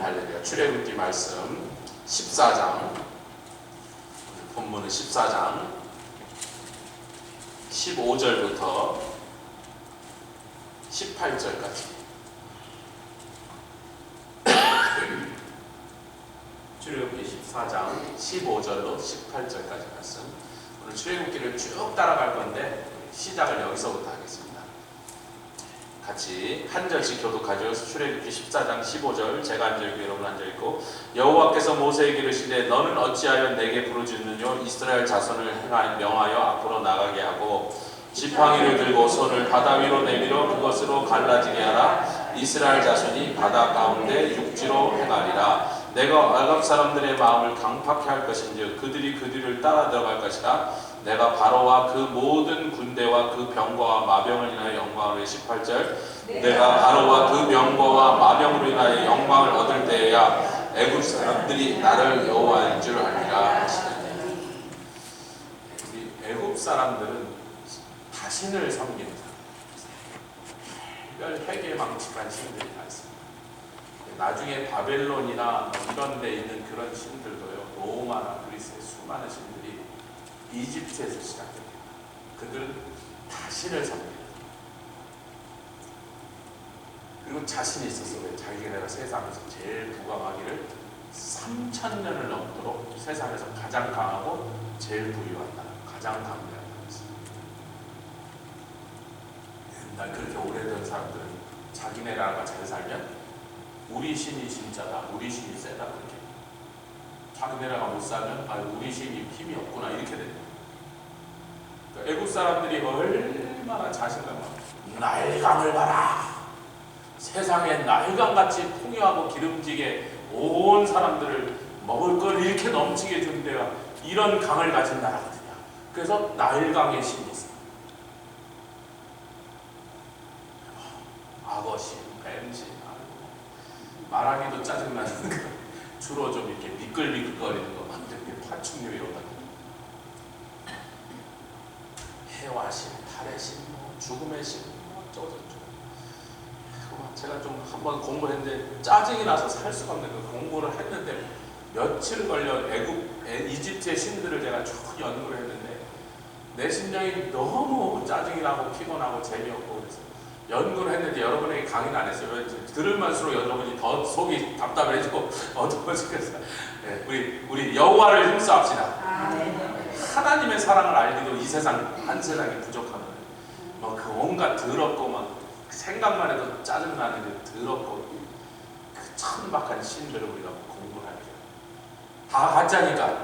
할렐루야. 출애굽기 말씀 14장, 본문은 14장 15절부터 18절까지. 출애굽기 14장 15절로 18절까지 말씀. 오늘 출애굽기를 쭉 따라갈 건데 시작을 여기서부터 하겠습니다. 같이 한 절씩 교독하죠. 출애굽기 14장 15절, 제가 앉아있고 여러분 앉아있고. 여호와께서 모세에게 이르시되 너는 어찌하여 내게 부르짖느뇨? 이스라엘 자손을 명하여 앞으로 나가게 하고 지팡이를 들고 손을 바다 위로 내밀어 그것으로 갈라지게 하라. 이스라엘 자손이 바다 가운데 육지로 행하리라. 내가 아랍 사람들의 마음을 강팍해 할 것인즉 그들이 그 뒤를 따라 들어갈 것이라. 내가 바로와 그 모든 군대와 그 병거와 마병을 인하여 영광을 위해 18절. 내가 바로와 그 병거와 마병으로 인하여 영광을 얻을 때에야 애굽 사람들이 나를 여호와인 줄 알리라 하시더니. 우리 애굽 사람들은 자신을 섬기는 사람, 별 회개망측한 신들이 다 있습니다. 나중에 바벨론이나 이런 데 있는 그런 신들도요, 로마나 그리스의 수많은 신들이 이집트에서 시작됩니다. 그들은 자신을 섬깁니다. 그리고 자신이 있어서 왜 자기가 내가 세상에서 제일 부강하기를 3000년을 넘도록 세상에서 가장 강하고 제일 부유한 나라, 가장 강대한 나라였습니다. 옛날 그렇게 오래된 사람들은 자기네 나라가 잘 살면 우리 신이 진짜다, 우리 신이 세다, 그렇게 자기네 나라가 못 살면 우리 신이 힘이 없구나, 이렇게 됩니다. 그러니까 애국 사람들이 얼마나 자신감을, 날강을 봐라, 세상에 날강같이 풍요하고 기름지게 온 사람들을 먹을 걸 이렇게 넘치게 준 데가 이런 강을 가진 나라거든요. 그래서 날강의 신이 있어요. 악어신, 뱀신, 말하기도 짜증나는 주로 좀 이렇게 미끌미끌거리는 거 만들게 파충류에 오다 해와신, 탈의신, 죽음의 신, 어쩌고저쩌고. 제가 좀 한번 공부했는데 짜증이 나서 살 수가 없는 그 공부를 했는데 며칠 걸려 이집트의 신들을 제가 쭉 연구를 했는데 내 심장이 너무 짜증이 나고 피곤하고 재미없고 그래서 연구를 했는데 여러분에게 강의는 안 했어요. 들을만수록 여러분이 더 속이 답답해지고 어두워지겠어요. 네, 우리 여호와를 힘써합시다. 하나님의 사랑을 알기도 이 세상 한 세상이 부족하면 그 온갖 더럽고 막 생각만 해도 짜증나는 그 더럽고 그 천박한 신들을 우리가 공부를 하죠. 다 가짜니까.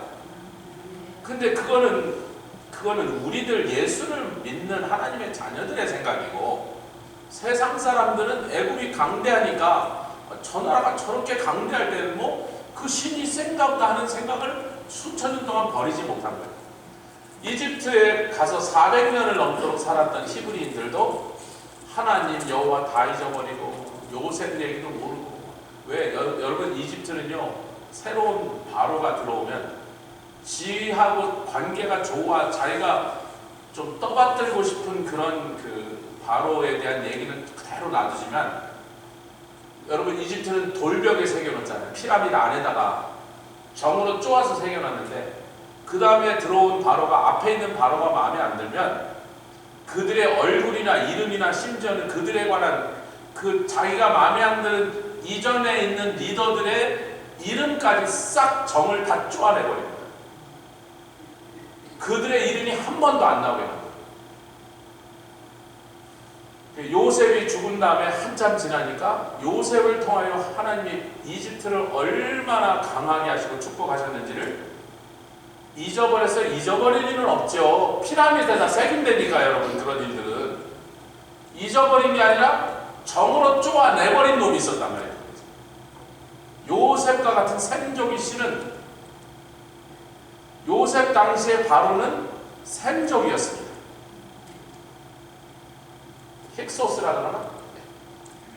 근데 그거는 우리들 예수를 믿는 하나님의 자녀들의 생각이고, 세상 사람들은 애굽이 강대하니까 저 나라가 저렇게 강대할 때는 그 신이 센가 보다 하는 생각을 수천 년 동안 버리지 못한 거예요. 이집트에 가서 400년을 넘도록 살았던 히브리인들도 하나님 여호와 다 잊어버리고 요셉 얘기도 모르고. 왜? 여러분, 이집트는요, 새로운 바로가 들어오면 지하고 관계가 좋아 자기가 좀 떠받들고 싶은 그런 그 바로에 대한 얘기는 그대로 놔두지만, 여러분, 이집트는 돌벽에 새겨놓잖아요. 피라미드 안에다가 정으로 쪼아서 새겨놨는데 그 다음에 들어온 바로가, 앞에 있는 바로가 마음에 안 들면 그들의 얼굴이나 이름이나 심지어는 그들에 관한 그 자기가 마음에 안 드는 이전에 있는 리더들의 이름까지 싹 정을 다 쪼아내버립니다. 그들의 이름이 한 번도 안 나오게 합니다. 요셉이 죽은 다음에 한참 지나니까 요셉을 통하여 하나님이 이집트를 얼마나 강하게 하시고 축복하셨는지를 잊어버려서 잊어버릴 일은 없죠. 피라미드에다 새긴다니까 여러분. 그런 일들은 잊어버린 게 아니라 정으로 쪼아내버린 놈이 있었단 말이에요. 요셉과 같은 샘족이 씨는, 요셉 당시의 바로는 샘족이었습니다. 힉소스라 그러나?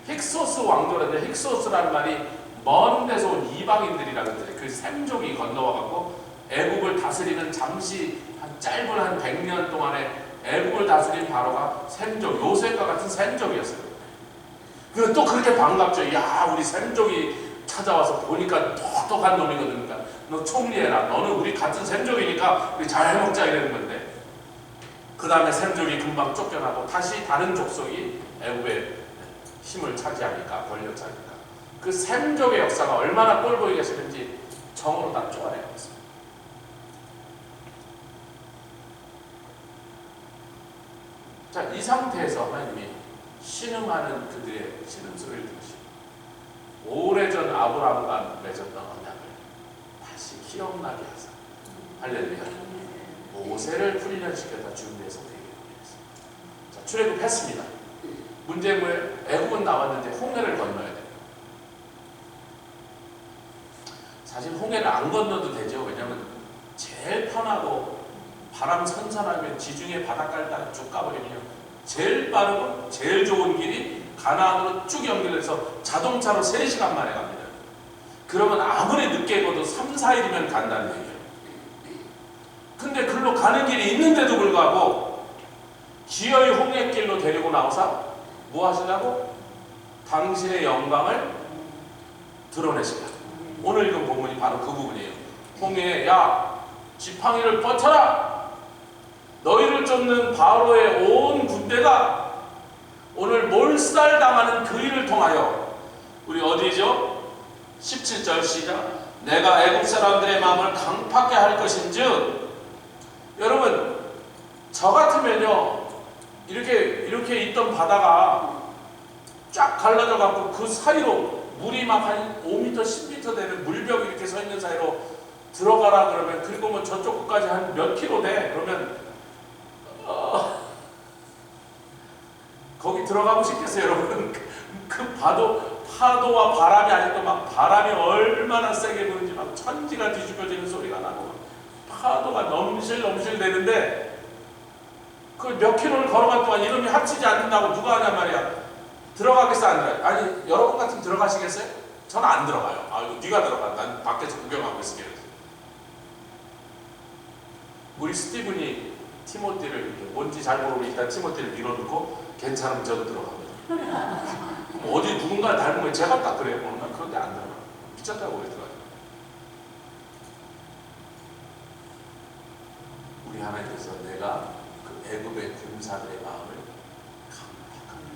힉소스 왕조라는데, 힉소스라는 말이 먼 데서 온 이방인들이라 그러는데 그 샘족이 건너와갖고 애국을 다스리는, 잠시 짧은 한 100년 동안에 애국을 다스린 바로가 샘족, 요셉과 같은 샘족이었어요. 그리고 또 그렇게 반갑죠. 야, 우리 샘족이 찾아와서 보니까 똑똑한 놈이거든. 그러니까 너 총리해라. 너는 우리 같은 셈족이니까 우리 잘 해먹자 이러는 건데, 그 다음에 셈족이 금방 쫓겨나고 다시 다른 족속이 애굽의 힘을 차지하니까, 권력 차지하니까 그 셈족의 역사가 얼마나 꼴보이게 싫은지 정으로 다 쪼아내고 있습니다. 자, 이 상태에서 하나님이 신음하는 그들의 신음소리를 들으시고 오래전 아브라함과 맺었던 언약을 다시 기억나게 하사, 할렐루야, 모세를 훈련시켜다 준비해서 그에게 보내셨습니다. 자, 출애굽했습니다. 문제는 뭐예요? 애굽은 나왔는데 홍해를 건너야 돼요. 사실 홍해를 안 건너도 되죠. 왜냐하면 제일 편하고 바람 선선하면 지중해 바닷가를 따라 쭉 가버리면 제일 빠르고 제일 좋은 길이 가나안으로 쭉 연결해서 자동차로 3시간 만에 갑니다. 그러면 아무리 늦게 가도 3, 4일이면 간다는 얘기예요. 근데 글로 가는 길이 있는데도 불구하고 기어이 홍해길로 데리고 나오사 뭐 하시려고? 당신의 영광을 드러내시라. 오늘 읽은 본문이 바로 그 부분이에요. 홍해에 야 지팡이를 뻗쳐라. 너희를 쫓는 바로의 온 군대가 오늘 몰살당하는 그 일을 통하여, 우리 어디죠? 17절 시작. 내가 애굽 사람들의 마음을 강팍게 할 것인즉. 여러분, 저 같으면요, 이렇게 있던 바다가 쫙 갈라져 갖고 그 사이로 물이 막 한 5m, 10m 되는 물벽이 이렇게 서 있는 사이로 들어가라 그러면, 그리고 뭐 저쪽 끝까지 한 몇 킬로 돼. 그러면 거기 들어가고 싶겠어요, 여러분? 그 파도와 바람이 아직도 막 바람이 얼마나 세게 부는지 막 천지가 뒤집어지는 소리가 나고 파도가 넘실넘실 되는데, 그 몇 킬로를 걸어갈 동안 이놈이 합치지 않는다고 누가 하냔 말이야. 들어가겠어, 안 들어가요? 아니, 여러분 같으면 들어가시겠어요? 저는 안 들어가요. 아, 이거 네가 들어가. 난 밖에서 구경하고 있을게. 우리 스티븐이 티모티를, 뭔지 잘 모르고 일단 티모티를 밀어놓고 괜찮으면 저도 들어가거든요. 어디 누군가 닮으면 제가 딱 그래요. 난 그런데 안 들어가. 미쳤다고 왜 들어가요? 우리 하나님께서 내가 그 애굽의 군사들의 마음을 강팍하게,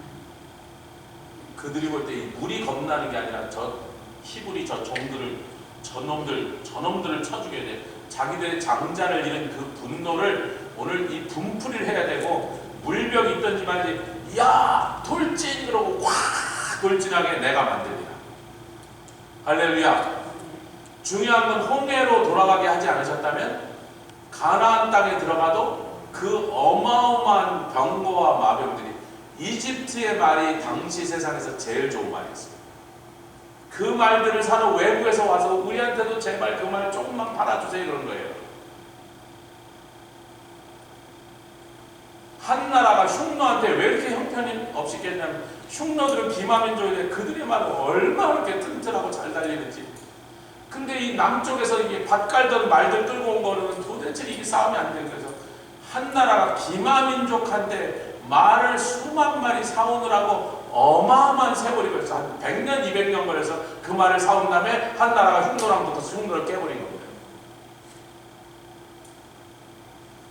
그들이 볼 때 이 물이 겁나는 게 아니라 저 히브리 저 종들을, 저놈들을 쳐죽여야 돼. 자기들의 장자를 잃은 그 분노를 오늘 이 분풀이를 해야 되고, 물벽이 있던지 말지 야 돌진 그러고 확 돌진하게 내가 만들리라. 할렐루야. 중요한 건 홍해로 돌아가게 하지 않으셨다면 가나안 땅에 들어가도 그 어마어마한 병거와 마병들이, 이집트의 말이 당시 세상에서 제일 좋은 말이었어요. 그 말들을 사러 외국에서 와서 우리한테도 제발 그 말 조금만 팔아주세요 그런 거예요. 한 나라가 흉노한테 왜 이렇게 형편이 없이 겠냐면, 흉노들은 기마민족인데 그들의 말은 얼마나 이렇게 튼튼하고 잘 달리는지. 근데 이 남쪽에서 이게 밭 깔던 말들 끌고 온 거는 도대체 이게 싸움이 안 되는 거죠. 한 나라가 기마민족한테 말을 수만 마리 사오느라고 어마어마한 세월이 걸려서 한 100년, 200년 걸려서 그 말을 사온 다음에 한 나라가 흉노랑 붙어서 흉노를 깨버린 겁니다.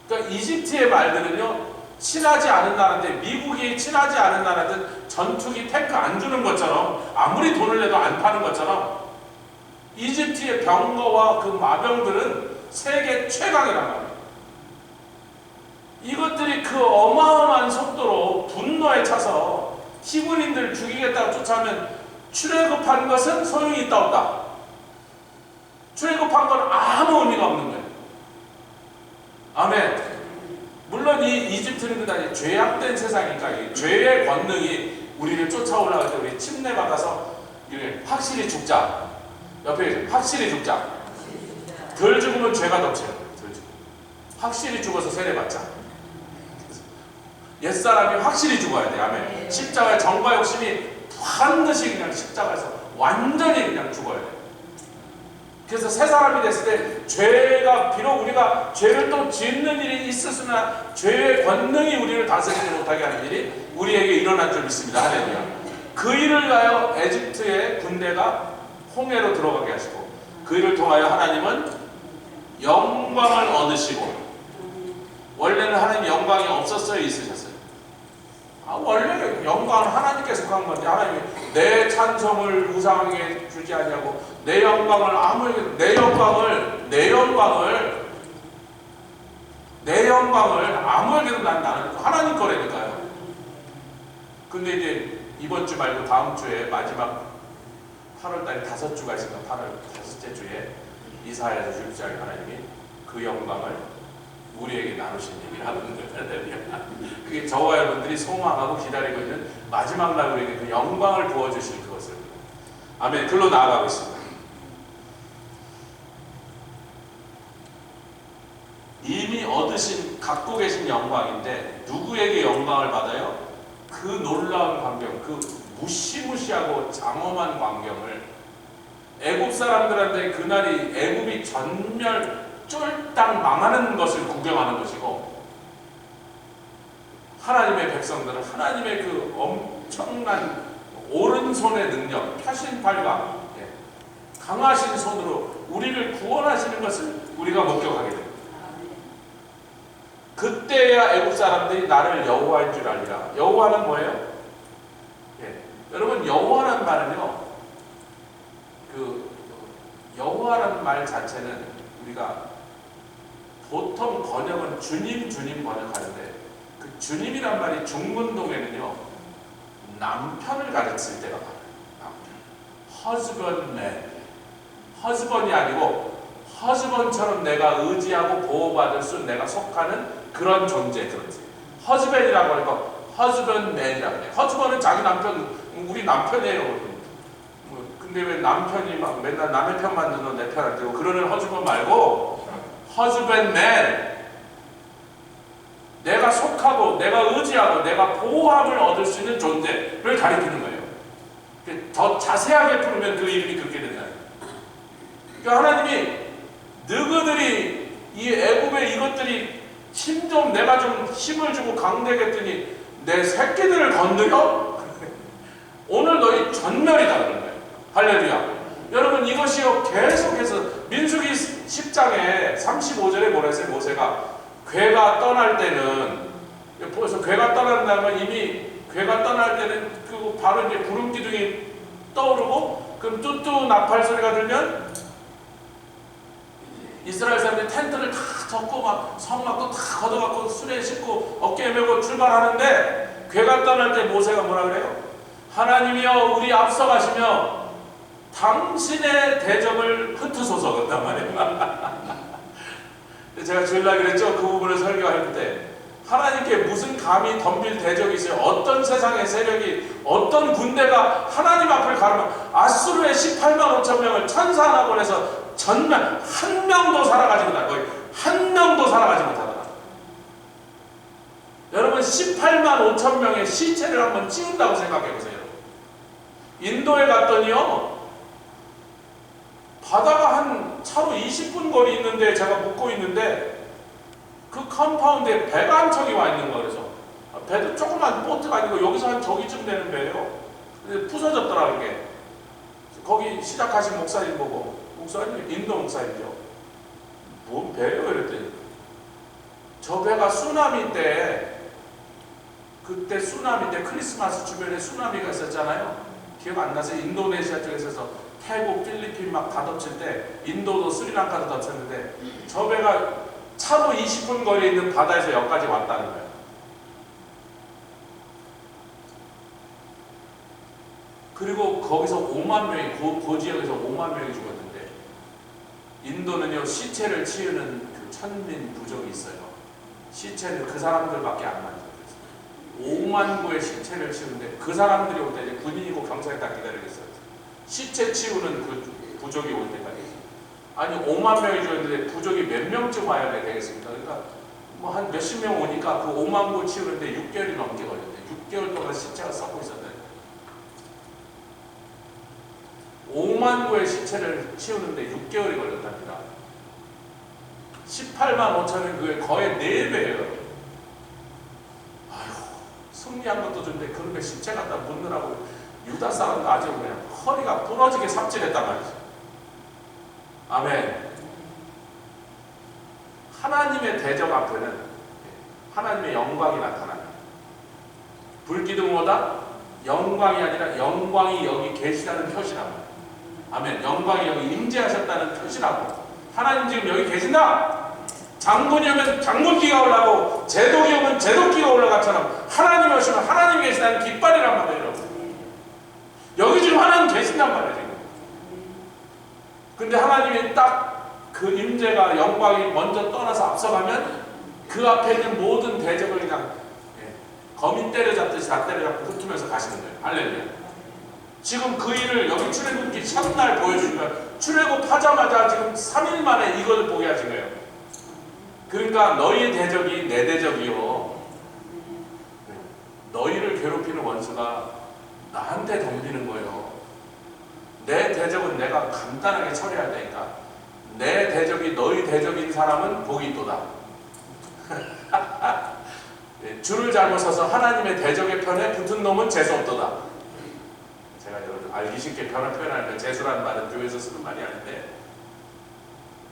그러니까 이집트의 말들은요, 친하지 않은 나라인데, 미국이 친하지 않은 나라든 전투기 탱크 안 주는 것처럼, 아무리 돈을 내도 안 파는 것처럼, 이집트의 병거와 그 마병들은 세계 최강이란 말이에요. 이것들이 그 어마어마한 속도로 분노에 차서 히브리인들 죽이겠다고 쫓아오면 출애굽한 것은 소용이 있다 없다? 출애굽한 건 아무 의미가 없는 거예요. 아멘. 물론 이 이집트는 그다지 죄악된 세상이니까 이 죄의 권능이 우리를 쫓아올라갈 때 우리 침례받아서 확실히 죽자. 옆에 확실히 죽자. 덜 죽으면 죄가 덮쳐요. 덜 죽으면. 확실히 죽어서 세례받자. 옛사람이 확실히 죽어야 돼. 아멘. 십자가의 정과 욕심이 반드시 그냥 십자가에서 완전히 그냥 죽어야 돼. 그래서 새 사람이 됐을 때 죄가, 비록 우리가 죄를 또 짓는 일이 있었으나 죄의 권능이 우리를 다스리지 못하게 하는 일이 우리에게 일어난 줄 믿습니다. 할렐루야. 그 일을 위하여 에집트의 군대가 홍해로 들어가게 하시고 그 일을 통하여 하나님은 영광을 얻으시고 원래는 하나님 영광이 없었어요? 있으셨어요? 원래 영광은 하나님께 속한 건데 하나님이 내 찬송을 우상에게 주지 않냐고 내 영광을 아무에게도 나는 하나님 거라니까요. 근데 이제 이번 주 말고 다음 주에 마지막 8월달에 5주가 있으니까 8월 5째 주에 이사야에서 6장에 하나님이 그 영광을 우리에게 나누신 얘기를 하고 있는 거예요. 그게 저와 여러분들이 소망하고 기다리고 있는 마지막 날 우리에게 그 영광을 부어주실 그것을. 아멘. 글로 나아가고 있습니다. 이미 갖고 계신 영광인데 누구에게 영광을 받아요? 그 놀라운 광경, 그 무시무시하고 장엄한 광경을 애굽 사람들한테 그날이 애굽이 쫄딱 망하는 것을 구경하는 것이고 하나님의 백성들은 하나님의 그 엄청난 오른손의 능력, 펴신팔과 강하신 손으로 우리를 구원하시는 것을 우리가 목격하게 됩니다. 그때야 애국 사람들이 나를 여호와인 줄 알리라. 여호와는 뭐예요? 여러분 여호와라는 말은요, 그 여호와라는 말 자체는 우리가 보통 번역은 주님 번역하는데 그 주님이란 말이 중문동에는요 남편을 가르칠 때가 많아요. husbandman, husband이 아니고 husband처럼 내가 의지하고 보호받을 수 내가 속하는 그런 존재, 그렇지. husband이라고 하니까 husbandman이라고 해요. husband은 자기 남편, 우리 남편이에요. 근데 왜 남편이 막 맨날 남의 편만 들어 내 편 안 들고 그러는 husband 말고 husbandman, 내가 속하고 내가 의지하고 내가 보호함을 얻을 수 있는 존재를 가리키는 거예요. 더 자세하게 풀면 그 이름이 그렇게 된다. 그러니까 하나님이 너희들이 이 애굽의 이것들이 내가 좀 힘을 주고 강대겠더니 내 새끼들을 건드려? 오늘 너희 전멸이다 그런 거예요. 할렐루야. 여러분 이것이요 계속해서 민수기 10장에 35절에 뭐라 했어요? 모세가 괴가 떠날 때는, 벌써 괴가 떠난다면 이미 괴가 떠날 때는 그 바로 이제 구름 기둥이 떠오르고 그럼 뚜뚜 나팔 소리가 들면 이스라엘 사람들이 텐트를 다 덮고 막 성막도 다 걷어갖고 수레에 싣고 어깨에 메고 출발하는데 괴가 떠날 때 모세가 뭐라 그래요? 하나님이여 우리 앞서가시며 당신의 대적을 흩으소서 그랬단 말이에요. 제가 주일날 그랬죠. 그 부분을 설교할 때 하나님께 무슨 감히 덤빌 대적이 있어요? 어떤 세상의 세력이, 어떤 군대가 하나님 앞을 가르면 아수르의 18만 5천 명을 천사 하나 보내서 전면 한 명도 살아가지 못하다. 거의 한 명도 살아가지 못하다. 여러분 18만 5천 명의 시체를 한번 찍은다고 생각해 보세요. 인도에 갔더니요 바다가 한 차로 20분 거리 있는데 제가 묵고 있는데 그 컴파운드에 배가 한 척이 와 있는 거예요. 그래서 배도 조그만 보트가 아니고 여기서 한 저기쯤 되는 배예요. 근데 부서졌더라 그게. 거기 시작하신 목사님 보고, 목사님 인도 목사님이죠. 뭔 배예요? 이랬더니 저 배가 쓰나미 때, 그때 쓰나미 때 크리스마스 주변에 쓰나미가 있었잖아요. 기억 안 나세요? 인도네시아 쪽에서 태국, 필리핀 막 다 덮칠 때 인도도 스리랑카도 덮쳤는데 저 배가 차로 20분 거리에 있는 바다에서 여기까지 왔다는 거예요. 그리고 거기서 5만 명이 그 지역에서 5만 명이 죽었는데 인도는요 시체를 치우는 그 천민 부족이 있어요. 시체는 그 사람들밖에 안 만들어요. 5만 구의 시체를 치우는데 그 사람들이 올 때 이제 군인이고 경찰이 다 기다리겠어요. 시체 치우는 그 부족이 올 때까지. 아니 5만 명이 죽었는데 부족이 몇 명쯤 와야 되겠습니까? 그러니까 뭐 한 몇십 명 오니까 그 5만 구 치우는데 6개월이 넘게 걸렸대. 6개월 동안 시체가 썩고 있었대. 5만 구의 시체를 치우는데 6개월이 걸렸답니다. 18만 5천은 그게 거의 4배예요. 아휴, 승리한 것도 좋은데 그런 게 시체 갖다 묻느라고 유다 사람도 아주 그냥 허리가 부러지게 삽질했단 말이죠. 아멘. 하나님의 대적 앞에는 하나님의 영광이 나타납니다. 불기둥보다 영광이 아니라 영광이 여기 계시다는 표시라고. 아멘. 영광이 여기 임재하셨다는 표시라고. 하나님 지금 여기 계신다. 장군이 오면 장군기가 올라가고 제독이 오면 제독기가 올라가처럼 하나님이 오시면 하나님이 계시다는 깃발이란 말이에요. 여기 지금 하나님 계신단 말이에요. 지금. 근데 하나님이 딱 그 임재가 영광이 먼저 떠나서 앞서가면 그 앞에 있는 모든 대적을 그냥 거미 때려잡듯이 다 때려잡고 흩으면서 가시는 거예요. 할렐루야. 지금 그 일을 여기 출애굽기 첫날 보여준 거예요. 출애굽하자마자 지금 3일 만에 이걸 보게 하신 거예요. 그러니까 너희의 대적이 내 대적이요. 너희를 괴롭히는 원수가 나한테 덤비는 거예요. 내 대적은 내가 간단하게 처리할 테니까 내 대적이 너희 대적인 사람은 복이 있도다. 줄을 잘못 서서 하나님의 대적의 편에 붙은 놈은 재수없도다. 제가 여러분 알기 쉽게 표현하면 재수라는 말은 교회에서 쓰는 말이 아닌데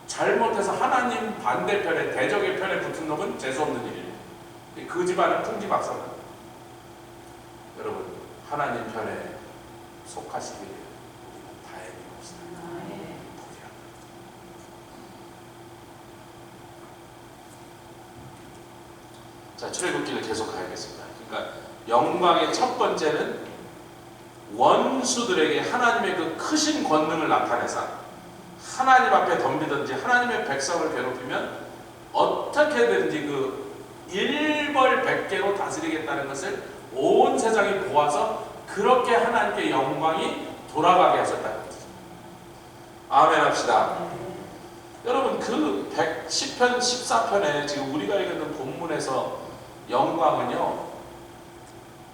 잘못해서 하나님 반대편에 대적의 편에 붙은 놈은 재수없는 일이에요. 그 집안은 풍지박산입니다. 여러분 하나님 편에 속하시길 다행히 없습니다. 자, 출애굽기를 계속 가야겠습니다. 그러니까 영광의 첫 번째는 원수들에게 하나님의 그 크신 권능을 나타내사 하나님 앞에 덤비든지 하나님의 백성을 괴롭히면 어떻게든지 그 일벌백계로 다스리겠다는 것을 온 세상이 보아서 그렇게 하나님께 영광이 돌아가게 하셨다는 거죠. 아멘 합시다. 여러분 그 10편 14편에 지금 우리가 읽는 본문에서 영광은요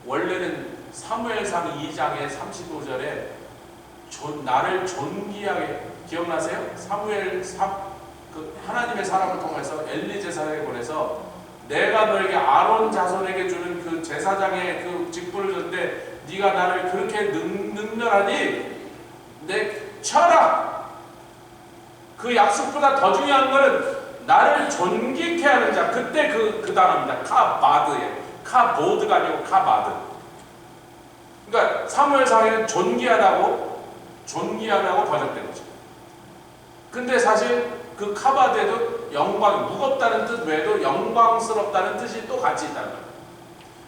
원래는 사무엘상 2장의 35절에 나를 존귀하게 기억나세요? 그 하나님의 사람을 통해서 엘리 제사장에 보내서 내가 너에게 아론 자손에게 주는 그 제사장의 그 직분을 줬는데 네가 나를 그렇게 능멸하니 내 쳐라. 그 약속보다 더 중요한 것은 나를 존귀케 하는 자. 그때 그 단어입니다. 카바드예요. 카보드가 아니고 카바드. 그러니까 사무엘상에는 존귀하다고 번역된 거죠. 근데 사실 그 카바드에도 영광, 무겁다는 뜻 외에도 영광스럽다는 뜻이 또 같이 있다는 거예요.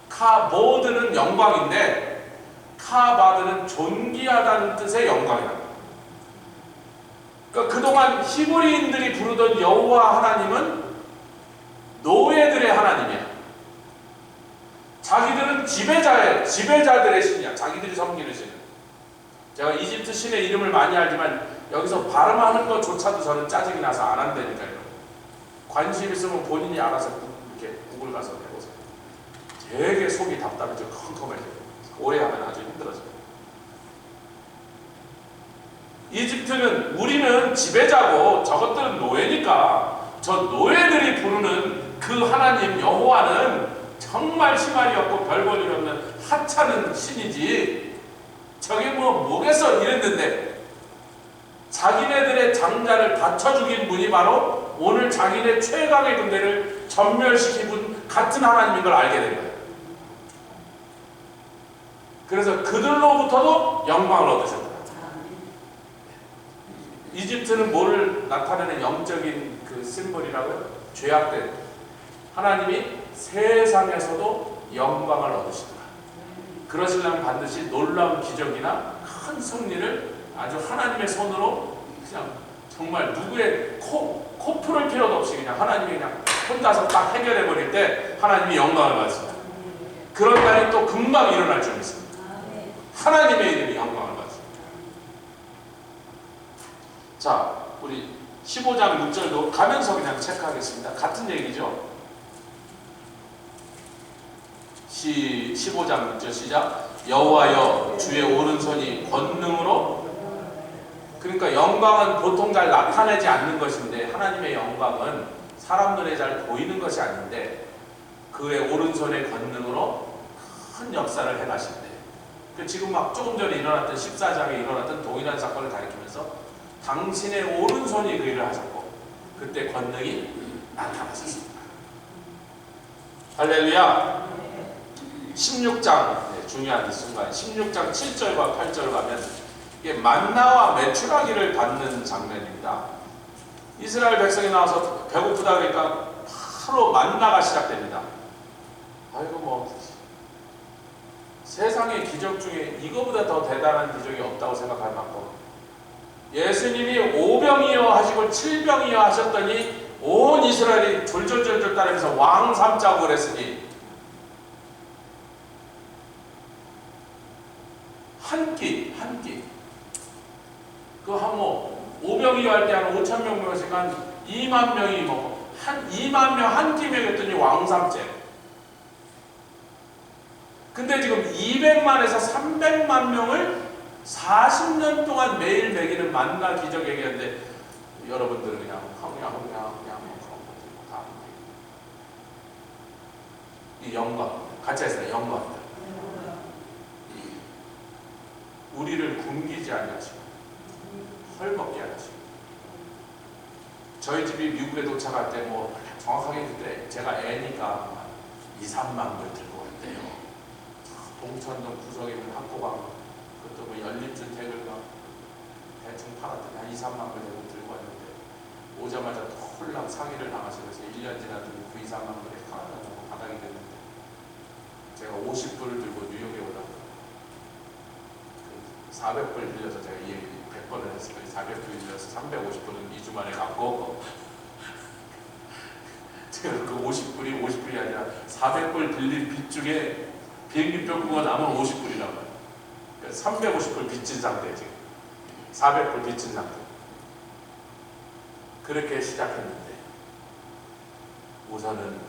카보드는 영광인데 카바드는 존귀하다는 뜻의 영광이다. 그러니까 그동안 히브리인들이 부르던 여호와 하나님은 노예들의 하나님이야. 자기들은 지배자들의 신이야. 자기들이 섬기는 신. 제가 이집트 신의 이름을 많이 알지만 여기서 발음하는 것조차도 저는 짜증이 나서 안 한다니까요. 관심 있으면 본인이 알아서 이렇게 구글 가서 해보세요. 되게 속이 답답해져. 컴컴해져요. 오래 하면 아주 힘들어져요. 이집트는 우리는 지배자고 저것들은 노예니까 저 노예들이 부르는 그 하나님 여호와는 정말 희망이 없고 별 볼 일 없는 하찮은 신이지 저게 뭐겠어 이랬는데 자기네들의 장자를 다쳐 죽인 분이 바로 오늘 자기네 최강의 군대를 전멸시킨 분 같은 하나님인 걸 알게 된 거예요. 그래서 그들로부터도 영광을 얻으셨다. 이집트는 뭐를 나타내는 영적인 그 심볼이라고요? 죄악된 하나님이 세상에서도 영광을 얻으시더라. 그러시려면 반드시 놀라운 기적이나 큰 승리를 아주 하나님의 손으로 그냥 정말 누구의 코 풀을 필요도 없이 그냥 하나님이 그냥 혼자서 딱 해결해 버릴 때 하나님이 영광을 받습니다. 그런 날이 또 금방 일어날 줄 믿습니다. 하나님의 이름이 영광을 받습니다. 자, 우리 15장 6절도 가면서 그냥 체크하겠습니다. 같은 얘기죠. 15장 6절 시작. 여호와여 주의 오른손이 권능으로. 그러니까 영광은 보통 잘 나타내지 않는 것인데 하나님의 영광은 사람 눈에 잘 보이는 것이 아닌데 그의 오른손의 권능으로 큰 역사를 해가신대. 지금 막 조금 전에 일어났던 14장에 일어났던 동일한 사건을 가리키면서 당신의 오른손이 그 일을 하셨고 그때 권능이 나타나셨습니다. 할렐루야. 16장 중요한 이 순간 16장 7절과 8절 가면 이게 만나와 메추라기를 받는 장면입니다. 이스라엘 백성이 나와서 배고프다 그러니까 바로 만나가 시작됩니다. 아이고 뭐 세상의 기적 중에 이거보다 더 대단한 기적이 없다고 생각할 만큼 예수님이 오병이어 하시고 칠병이어 하셨더니 온 이스라엘이 졸졸졸졸 따르면서 왕 삼자고 그랬으니 한 끼 그 한 뭐 오병이어 할 때 한 5천 명 먹었으니까 한 2만 명이 먹고 한 2만 명 한 끼 먹였더니 왕 삼재. 근데 지금 200만에서 300만 명을 40년 동안 매일 먹이는 만나 기적 얘기하는데 여러분들은 그냥 다 이 영광 같이 했어요. 영광. 우리를 굶기지 않으시고 헐먹게 하시고 저희 집이 미국에 도착할 때 뭐 정확하게 그때 제가 애니까 2, 3만 불 들고 왔대요. 동천동 구석에 있는 학고방 그것도 뭐 연립주택을 막 대충 팔았더니 한 2, 3만 불 들고 왔는데 오자마자 홀랑 사기를 당하셔서 1년 지났더니 그 2, 3만 불에 하나도 바닥이 됐는데 제가 50불을 들고 뉴욕에 오다가 400불 빌려서 제가 이 얘기 100번을 했으니까 400불 빌려서 350불은 2주 만에 갚고 제가 그 50불이 아니라 400불 빌린 빚 중에 비행기표 그거 남은 50불이란 말이에요. 그러니까 350불 빚진 상태 지금 400불 빚진 상태. 그렇게 시작했는데 우선은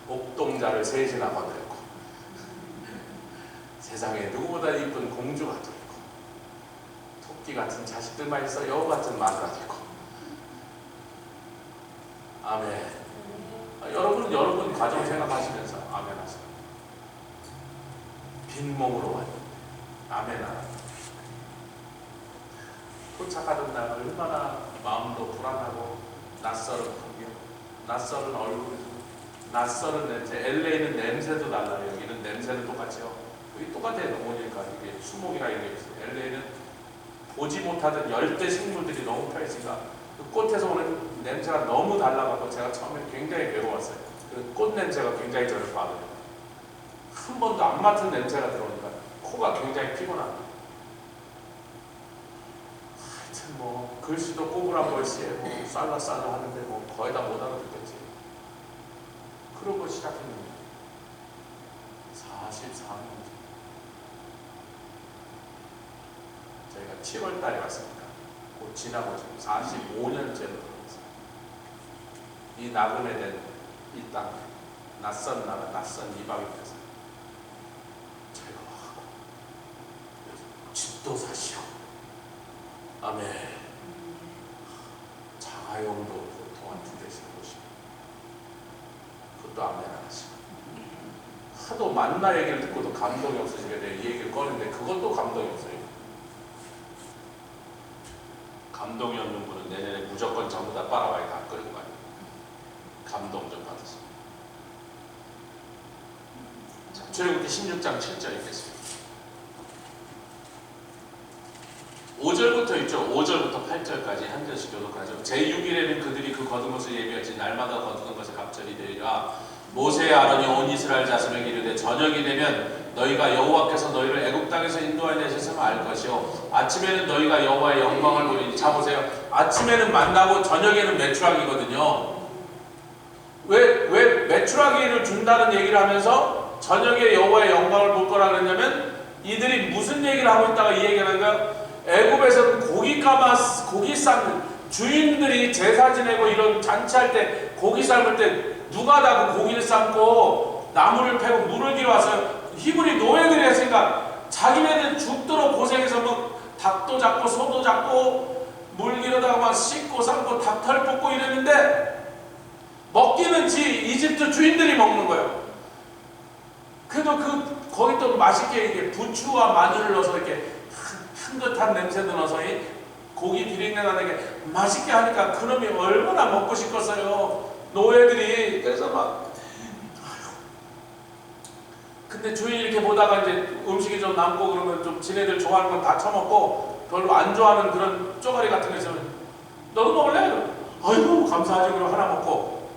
옥동자를 셋이나 거느렸고 세상에 누구보다 이쁜 공주가 또 있고 토끼 같은 자식들만 있어 여우 같은 마누라도 있고 아멘. 여러분 가정 생각하시면서 아멘 하세요. 빈몸으로 와요. 아멘 하라. 도착하던 날 얼마나 마음도 불안하고 낯설은 풍경, 낯설은 얼굴, 낯설은 냄새. LA는 냄새도 달라요. 여기는 냄새는 똑같죠. 여기 똑같아요. 오니까 이게 수목이라 이게 있어요. LA는 보지 못하던 열대 식물들이 너무 펴있으니까 그 꽃에서 오는 냄새가 너무 달라가지고 제가 처음에 굉장히 괴로웠어요. 그 꽃 냄새가 굉장히 저를 받아요. 한 번도 안 맡은 냄새가 들어오니까 코가 굉장히 피곤합니다. 하여튼 뭐 글씨도 꼬부랑 글씨에 뭐 쌀라쌀라 하는데 뭐 거의 다 못 알아듣겠지. 그러고 시작했는데 44년 저희가 7월 달에 왔습니다. 곧 지나고 지금 45년째로 들어왔어요. 이 나그네 된 이 땅, 낯선 나라, 낯선 이방인 데서 즐거워하고 집도 사시고 아멘. 자가용도 보통 한 2대씩 보시고 그것도 아멘 안 하시고 하도 만나 얘기를 듣고도 감동이 없으시게 돼요. 이 얘기를 꺼내는데 그것도 감동이 없어요. 감동이 없는 분은 내년에 무조건 전부 다 빨아와야 다 끌고 가요. 감동 좀 받으세요. 자, 출애굽기 16장 7절 읽겠습니다. 5절부터 있죠. 5절부터 8절까지 한 절씩 교독하죠. 제6일에는 그들이 그 거둔 것을 예비하지 날마다 거두는 것을 갑절이 되리라. 모세의 아론이 온 이스라엘 자손에게 이르되 저녁이 되면 너희가 여호와께서 너희를 애굽 땅에서 인도하여 내셨음을 알 것이요 아침에는 너희가 여호와의 영광을 보리니. 자 보세요. 아침에는 만나고 저녁에는 메추라기거든요. 왜 메추라기를 준다는 얘기를 하면서 저녁에 여호와의 영광을 볼 거라 그랬냐면 이들이 무슨 얘기를 하고 있다가 이 얘기를 하니까 애굽에서는 고기 삶는 주인들이 제사 지내고 이런 잔치할 때 고기 삶을 때 누가 다 그 고기를 삶고 나무를 패고 물을 기어 와서 히브리 노예들이 했으니까 자기네들 죽도록 고생해서 뭐 닭도 잡고 소도 잡고 물 기르다가 막 씻고 삶고 닭털 뽑고 이랬는데 먹기는 이집트 주인들이 먹는 거예요. 그래도 그 거기 또 맛있게 이게 부추와 마늘을 넣어서 이렇게 향긋한 냄새도 넣어서 이 고기 비린내 나게 맛있게 하니까 그놈이 얼마나 먹고 싶겠어요. 노예들이. 그래서 막 근데 주인 이렇게 보다가 이제 음식이 좀 남고 그러면 좀 지네들 좋아하는 건 다 처먹고 별로 안 좋아하는 그런 쪼가리 같은 거 있으면 너도 먹을래? 아이고 감사하지. 그럼 하나 먹고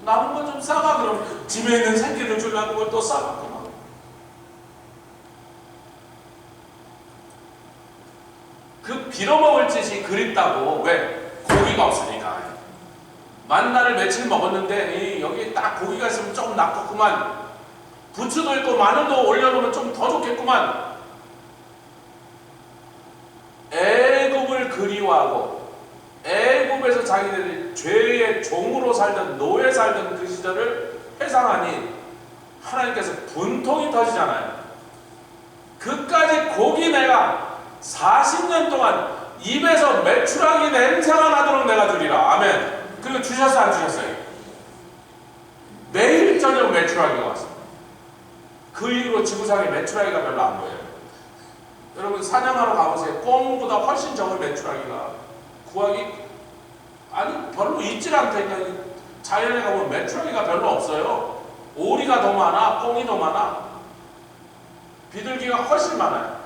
남은 건 좀 싸가. 그럼 집에 있는 새끼들 주려고 그걸 또 싸갖고 막. 그 빌어먹을 짓이 그립다고. 왜? 고기가 없으니까. 만나를 며칠 먹었는데 여기 딱 고기가 있으면 조금 낫겠구만. 부추도 있고 마늘도 올려놓으면 좀 더 좋겠구만. 애굽을 그리워하고 애굽에서 자기들이 죄의 종으로 살던 노예 살던 그 시절을 회상하니 하나님께서 분통이 터지잖아요. 그까지 고기 내가 40년 동안 입에서 메추라기 냄새가 나도록 내가 주리라. 아멘. 그리고 주셨어요 안 주셨어요? 매일 저녁 메추라기가 왔어요. 그 이후로 지구상에 메추라기가 별로 안 보여요. 여러분 사냥하러 가보세요. 꽁보다 훨씬 적은 메추라기가 구하기 아니 별로 있질 않다니까. 자연에 가보면 메추라기가 별로 없어요. 오리가 더 많아. 꽁이 더 많아. 비둘기가 훨씬 많아요.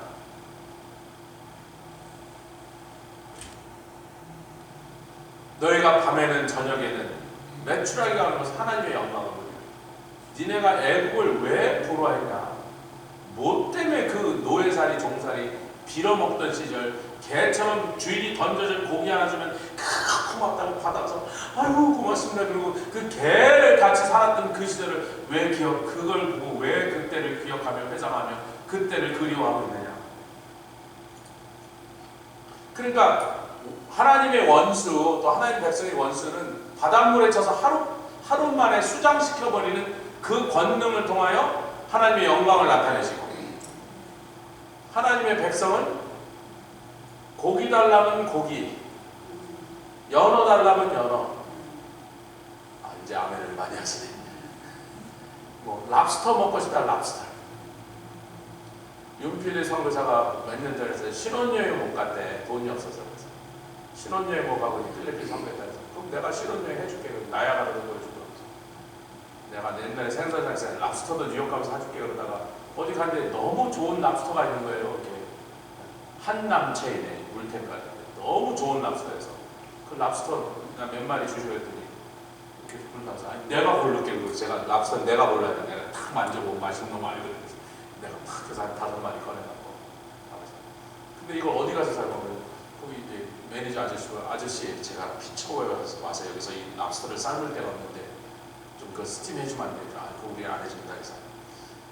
너희가 밤에는 저녁에는 메추라기가 오면서 하나님의 영광을 보여. 니네가 애국을 왜 부러워했냐? 뭐 때문에 그 노예살이 종살이 빌어먹던 시절 개처럼 주인이 던져준 고기 하나 주면 고맙다고 받아서 아이고 고맙습니다. 그리고 그 개를 같이 살았던 그 시절을 왜 그걸 보고 왜 그때를 기억하며 회상하며 그때를 그리워하고 있느냐? 그러니까 하나님의 원수 또 하나님 백성의 원수는 바닷물에 쳐서 하루 만에 수장시켜버리는 그 권능을 통하여 하나님의 영광을 나타내시고, 하나님의 백성은 고기 달라면 고기, 연어 달라면 연어. 이제 아멘을 많이 하시네. 뭐 랍스터 먹고 싶다 랍스터. 윤필리 선교사가 몇 년 전에 신혼여행 못 갔대. 돈이 없어서. 신혼여행 못 가고 필리핀 선교했다 해서 그럼 내가 신혼여행 해줄게. 나야가라도 보여주고 내가 옛날에 생선장에서 랍스터도 뉴욕 가면서 사줄게. 그러다가 어디 갔는데 너무 좋은 랍스터가 있는 거예요. 이렇게 한남체인에 물탱가에 너무 좋은 랍스터에서 그 랍스터 몇 마리 주시고 했더니 이렇게 불러서 아니 내가 고를게. 그리고 제가 랍스터 내가 골라야 돼. 내가 탁 만져보고 맛있는 거 알거든. 내가 탁 해서 한 5마리 꺼내갖고 근데 이걸 어디 가서 사먹어요? 거기 이제 매니저 아저씨 제가 피처에 와서 여기서 이 랍스터를 삶을 때가 없는데 좀 그 스팀 해주면 안 돼요? 그거 우리 안 해준다 해서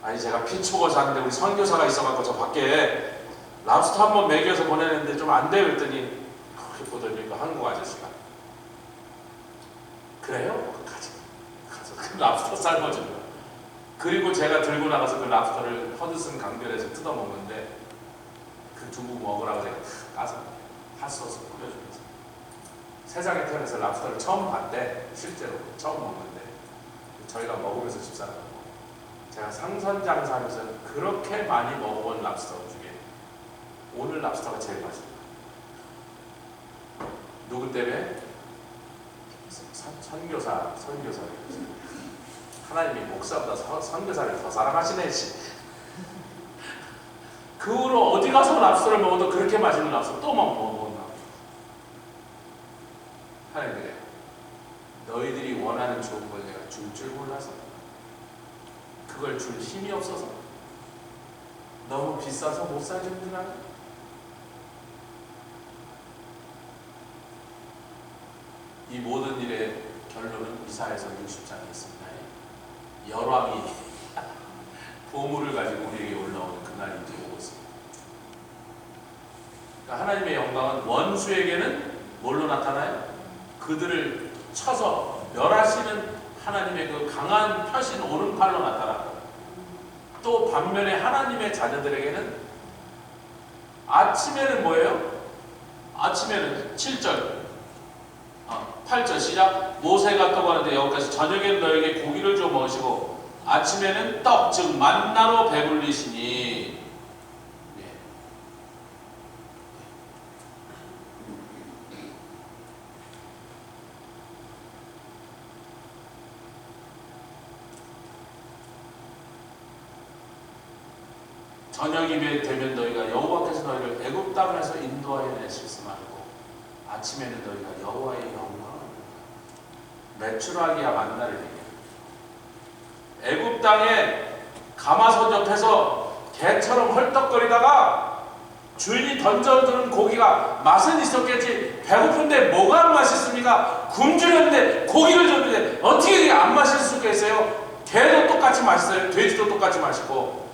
아니 제가 피처가 사는데 우리 선교사가 있어갖고 저 밖에 랍스터 한번 먹여서 보내는데 좀 안 돼요 했더니 그렇게 보더니 한국 아저씨가 그래요? 가서 그 랍스터 삶아준 거야. 그리고 제가 들고 나가서 그 랍스터를 허드슨 강변에서 뜯어 먹는데 그 두부 먹으라고 제가 까서 핫소스 뿌려주면서 세상에 태어나서 랍스터를 처음 봤대. 실제로 처음 먹는데 저희가 먹으면서 집사람하고 제가 상선장사하면서 그렇게 많이 먹어본 랍스터 중에 오늘 랍스터가 제일 맛있어요. 누구 때문에? 선교사 하나님이 목사보다 선교사를 더 사랑하시네. 그 후로 어디 가서 랍스터를 먹어도 그렇게 맛있는 랍스터 또 먹었나? 하나님, 너희들이 원하는 좋은 걸 내가 줄 줄 몰라서, 그걸 줄 힘이 없어서, 너무 비싸서 못 사주는 줄 알아? 이 모든 일의 결론은 이사야서 60장에 있습니다. 열왕이 보물을 가지고 우리에게 올라오는 그날이 이제 오고 있습니다. 그러니까 하나님의 영광은 원수에게는 뭘로 나타나요? 그들을 쳐서 멸하시는 하나님의 그 강한 펴신 오른팔로 나타나고, 또 반면에 하나님의 자녀들에게는 아침에는 뭐예요? 아침에는 7절 8절 시작. 모세가 또 가는데 여기까지 저녁에는 너에게 고기를 줘 먹으시고 아침에는 떡, 즉 만나로 배불리시니. 저녁이 되면 너희가 여호와께서 너희를 애굽 땅에서 인도하여 내실지 말고 아침에는 너희가 여호와의 영광을 메추라기야 만나를 얘기해. 애굽 땅에 가마솥 옆에서 개처럼 헐떡거리다가 주인이 던져두는 고기가 맛은 있었겠지. 배고픈데 뭐가 맛있습니까? 굶주렸는데 고기를 줬는데 어떻게 그게 안 맛있을 수가 있어요? 개도 똑같이 맛있어요. 돼지도 똑같이 맛있고.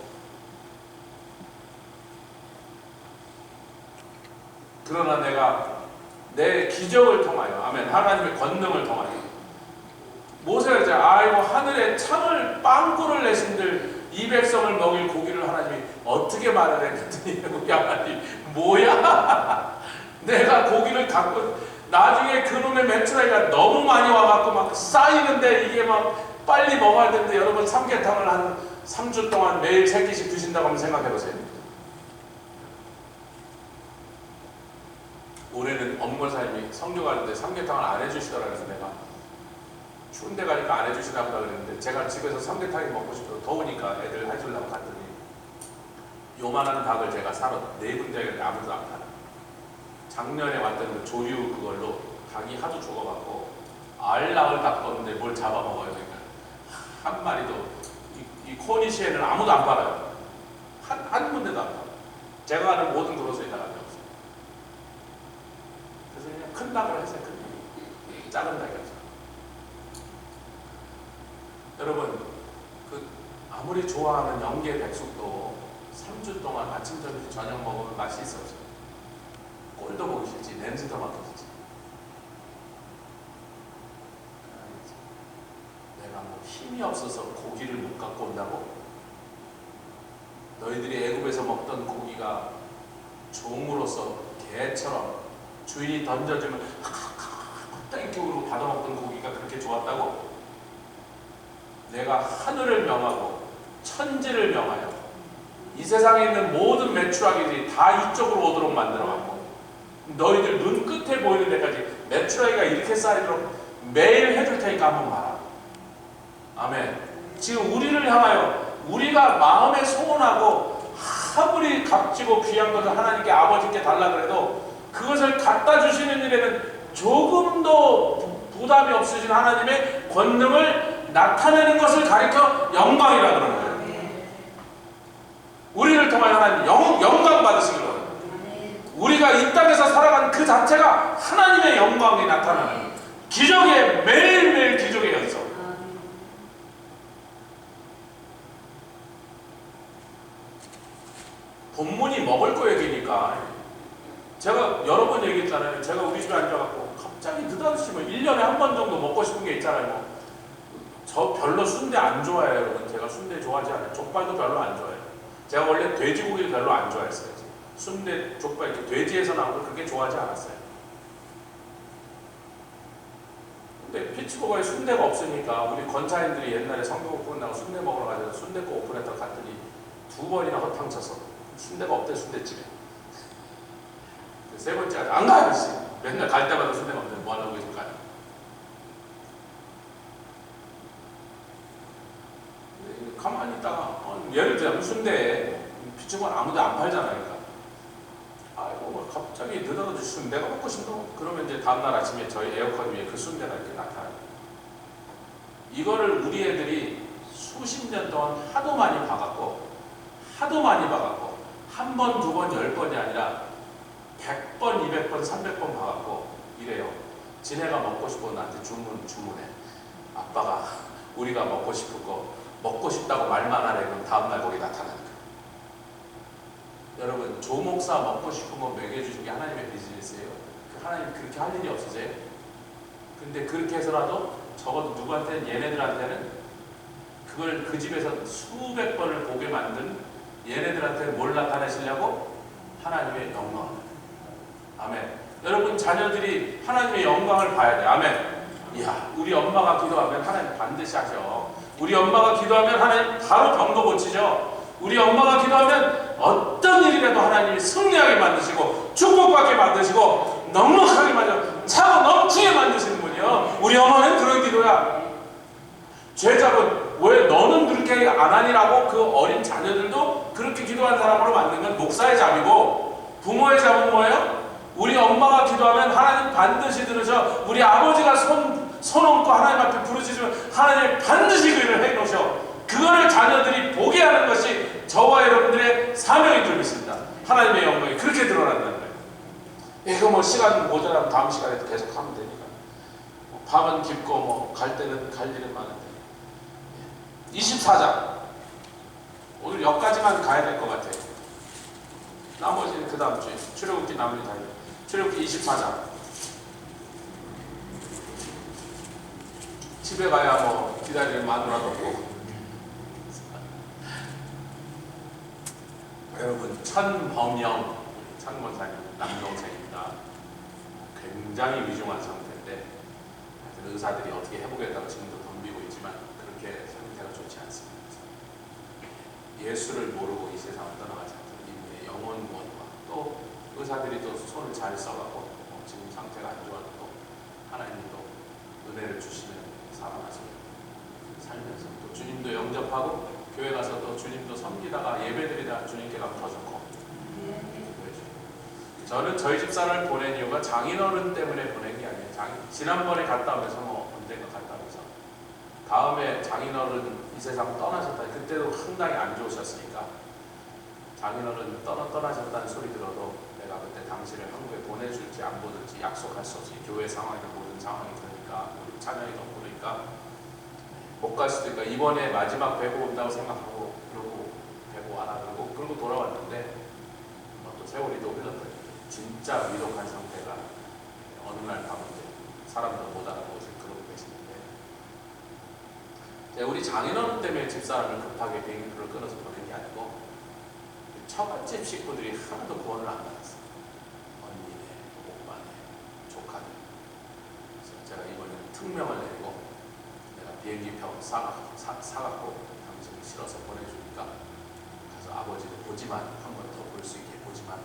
그러나 내가 내 기적을 통하여, 아멘, 하나님의 권능을 통하여 모세가 이제 아이고 하늘에 창을 빵꾸를 내신들 이 백성을 먹일 고기를 하나님이 어떻게 말을 했더니 우리 하나님 뭐야? 내가 고기를 갖고 나중에 그놈의 메추라기가 너무 많이 와갖고 막 쌓이는데 이게 막 빨리 먹어야 되는데 여러분 삼계탕을 한 3주 동안 매일 3끼씩 드신다고 한번 생각해보세요. 올해는 엄고사님이 성교 가는데 삼계탕을 안 해주시더라. 그래서 내가 추운 데 가니까 안 해주시나 보다 그랬는데 제가 집에서 삼계탕이 먹고 싶어서 더우니까 애들 해주려고 갔더니 요만한 닭을 제가 사러 4군데 갔는데 아무도 안 팔아. 작년에 왔던 그 조류 그걸로 닭이 하도 죽어갖고 알락을 닭 떴는데 뭘 잡아먹어요. 그러니까 한 마리도 이 코니시에는 아무도 안 팔아요. 한 군데도 안 팔아요. 제가 아는 모든 그로서에다가 그냥 큰 닭을 했어요. 큰 작은 닭이 없어요. 여러분, 그 아무리 좋아하는 영계 백숙도 3주 동안 아침, 점심, 저녁 먹으면 맛이 있어요. 꼴도 보기 싫지, 냄새도 맡겨지지. 내가 뭐 힘이 없어서 고기를 못 갖고 온다고? 너희들이 애굽에서 먹던 고기가 종으로서 개처럼 주인이 던져주면 땡큐로 받아먹던 고기가 그렇게 좋았다고? 내가 하늘을 명하고 천지를 명하여 이 세상에 있는 모든 메추라기들이 다 이쪽으로 오도록 만들어갖고 너희들 눈 끝에 보이는 데까지 메추라기가 이렇게 쌓이도록 매일 해줄 테니까 한번 봐라. 아멘. 지금 우리를 향하여 우리가 마음에 소원하고 아무리 값지고 귀한 것을 하나님께 아버지께 달라 그래도 그것을 갖다 주시는 일에는 조금도 부담이 없으신 하나님의 권능을 나타내는 것을 가리켜 영광이라 그러는 거예요. 우리를 통하여 하나님 영광 받으시기 바랍니다. 우리가 이 땅에서 살아간 그 자체가 하나님의 영광이 나타나는 기적의 매일매일 기적의 연속. 본문이 먹을 거 얘기니까 제가 여러 번 얘기했잖아요. 제가 우리 집에 앉아갖고 갑자기 느닷없이 뭐 1년에 한 번 정도 먹고 싶은 게 있잖아요. 뭐. 저 별로 순대 안 좋아해요. 여러분. 제가 순대 좋아하지 않아요. 족발도 별로 안 좋아해요. 제가 원래 돼지고기를 별로 안 좋아했어요. 순대, 족발, 이렇게 돼지에서 나온 걸 그렇게 좋아하지 않았어요. 근데 피츠버거에 순대가 없으니까 우리 권사님들이 옛날에 성경 오픈하고 순대 먹으러 가서 순대국 오픈했다고 갔더니 2번이나 허탕쳐서 순대가 없대. 순대집에 3번째 안 가! 아저씨 맨날 갈 때마다 순대가 없는데 뭐 하려고 계실까요? 가만히 있다가 예를 들자면 순대에 피츠버거는 아무도 안 팔잖아요. 그러니까. 아이고 뭐 갑자기 느닷없이 순대가 먹고 싶다고 그러면 이제 다음날 아침에 저희 에어컨 위에 그 순대가 이렇게 나타나요. 이거를 우리 애들이 수십 년 동안 하도 많이 봐갖고 한 번, 2번, 10번이 아니라 100번, 200번, 300번 봐갖고 이래요. 지네가 먹고 싶어 나한테 주문해. 아빠가 우리가 먹고 싶은 거 먹고 싶다고 말만 하래. 그럼 다음날 거기 나타나는 거예요. 여러분 조목사 먹고 싶은 거 먹여주는 게 하나님의 비즈니스예요. 하나님 그렇게 할 일이 없으세요? 근데 그렇게 해서라도 적어도 누구한테는 얘네들한테는 그걸 그 집에서 수백 번을 보게 만든 얘네들한테는 뭘 나타내시려고? 하나님의 영광. 아멘. 여러분 자녀들이 하나님의 영광을 봐야 돼. 아멘. 이야 우리 엄마가 기도하면 하나님 반드시 하셔. 우리 엄마가 기도하면 하나님 바로 병도 고치죠. 우리 엄마가 기도하면 어떤 일이라도 하나님이 승리하게 만드시고 축복받게 만드시고 넉넉하게 만들어 차고 넘치게 만드시는 분이요. 우리 어머니는 그런 기도야. 죄잡은 왜 너는 그렇게 안 하니라고 그 어린 자녀들도 그렇게 기도한 사람으로 만든 건 목사의 잡이고 부모의 잡은 뭐예요? 우리 엄마가 기도하면 하나님 반드시 들으셔. 우리 아버지가 손 얹고 하나님 앞에 부르짖으면 하나님 반드시 그 일을 해 놓으셔. 그거를 자녀들이 보게 하는 것이 저와 여러분들의 사명인 줄 믿습니다. 하나님의 영광이 그렇게 드러난다는 거예요. 이거 뭐 시간 모자라면 다음 시간에도 계속 하면 되니까. 밤은 깊고 뭐 갈 때는 갈 일은 많은데. 24장 오늘 여기까지만 가야 될 것 같아요. 나머지는 그 다음 주에 출애굽기 나머지 다 출애굽기 24장 집에 가야 뭐 기다리는 마누라도 없고. 여러분 천범영 천권사님 남동생입니다. 굉장히 위중한 상태인데 의사들이 어떻게 해보겠다고 지금도 덤비고 있지만 그렇게 상태가 좋지 않습니다. 예수를 모르고 이 세상을 떠나가지 않던 이분의 영혼 구원과 또 의사들이 또 손을 잘 써가고 지금 상태가 안 좋아도 또 하나님도 은혜를 주시는 살아나서 살면서 또 주님도 영접하고 교회 가서 또 주님도 섬기다가 예배드리다 주님께 가면 더 좋고. 저는 저희 집사람을 보낸 이유가 장인어른 때문에 보낸 게 아니에요. 지난번에 갔다 오면서 뭐 언젠가 갔다 오면서 다음에 장인어른 이 세상 떠나셨다. 그때도 상당히 안 좋으셨으니까 장인어른 떠나셨다는 소리 들어도 내가 그때 당신을 한국에 보내줄지 안 보낼지 약속할 수 없이 교회 상황이나 모든 상황이 그러니까 우리 자녀이 너무 그러니까 못 갈 수도 있으니까 이번에 마지막 뵈고 온다고 생각하고 그러고 뵈고 안 하고 그러고 돌아왔는데 또 세월이 또 흘렀더니 진짜 위독한 상태가 어느 날 밤에 사람들 못 알아보고 그러고 계시는데 우리 장인어른 때문에 집사람을 급하게 비행기표를 끊어서 보낸 게 아니고 처갓집 식구들이 하나도 구원을 안 받았어요. 언니네, 오빠네, 조카네. 그래서 제가 이번에는 특명을 내리고 내가 비행기표 사갖고 당신을 실어서 보내주니까 가서 아버지도 보지만 한 번 더 볼 수 있게 보지만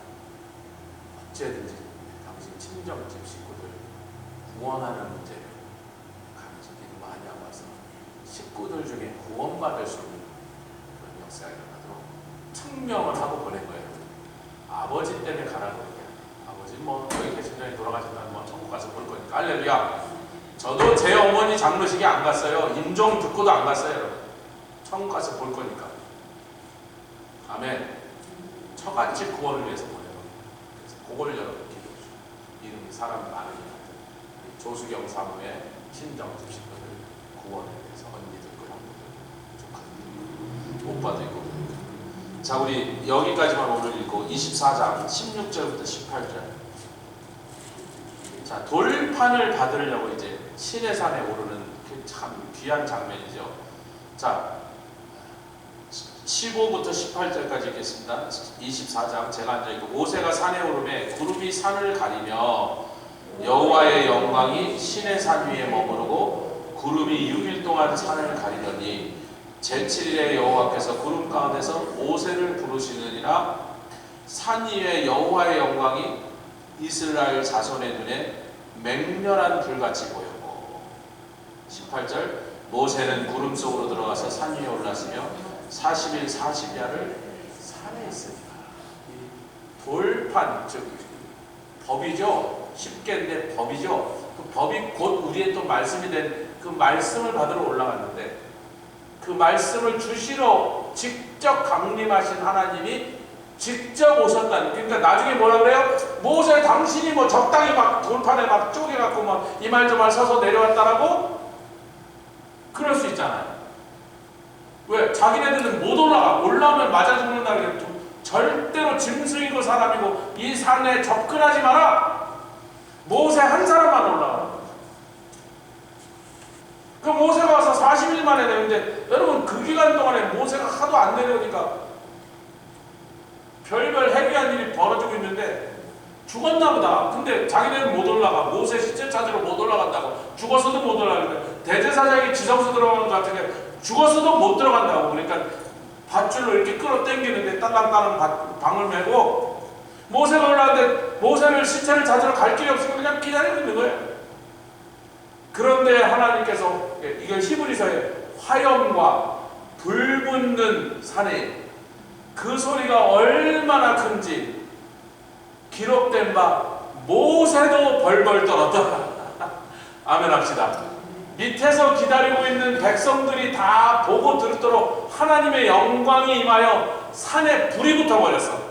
어쨌든지 당신 친정집 식구들 구원하는 문제를 간절히 많이 하고 와서 식구들 중에 구원받을 수 있는 그런 역사가 일어나도록 특명을 하고 보낸 거예요. 아버지 때문에 가라고 그러게. 아버지 뭐 여기 계신 분이 돌아가신다면 뭐 천국 가서 볼 거니까. 할렐루야. 저도 제 어머니 장례식에 안 갔어요. 임종 듣고도 안 갔어요. 천국 가서 볼 거니까. 아멘. 처갓집 구원을 위해서 보내요. 그래서 그걸 여러분 기도해 주세요. 이름이 사람 많으니까. 조수경 사무의 친정집 식구들 구원에 대해서 언니들 그런 분들 조카들 오빠도 있고. 자, 우리 여기까지만 오늘 읽고 24장 16절부터 18절. 자, 돌판을 받으려고 이제 시내산에 오르는 그 참 귀한 장면이죠. 자, 15부터 18절까지 읽겠습니다. 24장 제가 앉아있고 모세가 산에 오르매 구름이 산을 가리며 여호와의 영광이 시내산 위에 머무르고 구름이 6일 동안 산을 가리더니 제7일에 여호와께서 구름 가운데서 모세를 부르시느니라. 산 위에 여호와의 영광이 이스라엘 자손의 눈에 맹렬한 불같이 보였고 18절 모세는 구름 속으로 들어가서 산 위에 올랐으며 40일 40야를 산에 있으니라. 돌판 즉 법이죠. 쉽게인데 법이죠. 그 법이 곧 우리의 또 말씀이 된 그 말씀을 받으러 올라갔는데 그 말씀을 주시러 직접 강림하신 하나님이 직접 오셨다는. 그러니까 나중에 뭐라 그래요? 모세 당신이 뭐 적당히 막 돌판에 막 쪼개갖고 뭐 이 말 저 말 서서 내려왔다라고 그럴 수 있잖아요. 왜? 자기네들은 못 올라오면 맞아 죽는다 그래요. 절대로 짐승이고 사람이고 이 산에 접근하지 마라. 모세 한 사람만 올라와. 그 모세가 와서 40일 만에 내는데 여러분 그 기간 동안에 모세가 하도 안 내려오니까 별별 해괴한 일이 벌어지고 있는데 죽었나 보다. 근데 자기네는 못 올라가. 모세 시체 찾으러 못 올라간다고. 죽었어도 못 올라가는데 대제사장이 지성소 들어가는 것 같은 게 죽었어도 못 들어간다고. 그러니까 밧줄로 이렇게 끌어당기는데 딸랑딸랑 방을 메고 모세가 올라왔는데 모세를 시체를 찾으러 갈 길이 없으니까 그냥 기다리고 있는 거예요. 그런데 하나님께서 이건 히브리서의 화염과 불 붙는 산에 그 소리가 얼마나 큰지 기록된 바 모세도 벌벌 떨었다. 아멘 합시다. 밑에서 기다리고 있는 백성들이 다 보고 들도록 하나님의 영광이 임하여 산에 불이 붙어버렸어.